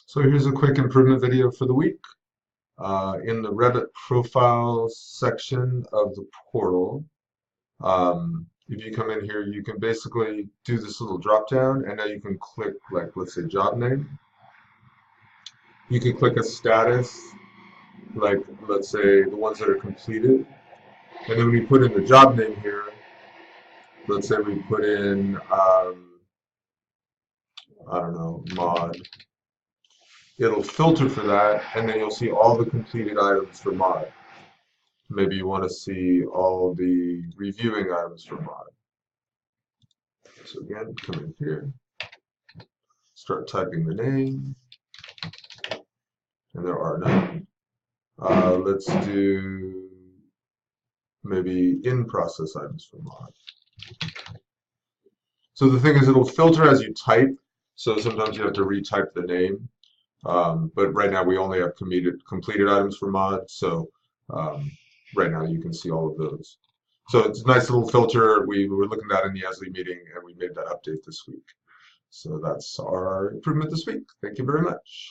So here's a quick improvement video for the week. In the Revit Profiles section of the portal, if you come in here, you can basically do this little drop down, and now you can click, like, let's say job name. You can click a status, like, let's say the ones that are completed. And then when you put in the job name here, let's say we put in, I don't know, mod. It'll filter for that, and then you'll see all the completed items for mod. Maybe you want to see all the reviewing items for mod. So again, come in here, start typing the name, and there are none. Let's do maybe in-process items for mod. So the thing is, it'll filter as you type, so sometimes you have to retype the name. But right now we only have completed items for mod, so right now you can see all of those. So it's a nice little filter. We were looking at in the ESLI meeting, and we made that update this week. So that's our improvement this week. Thank you very much.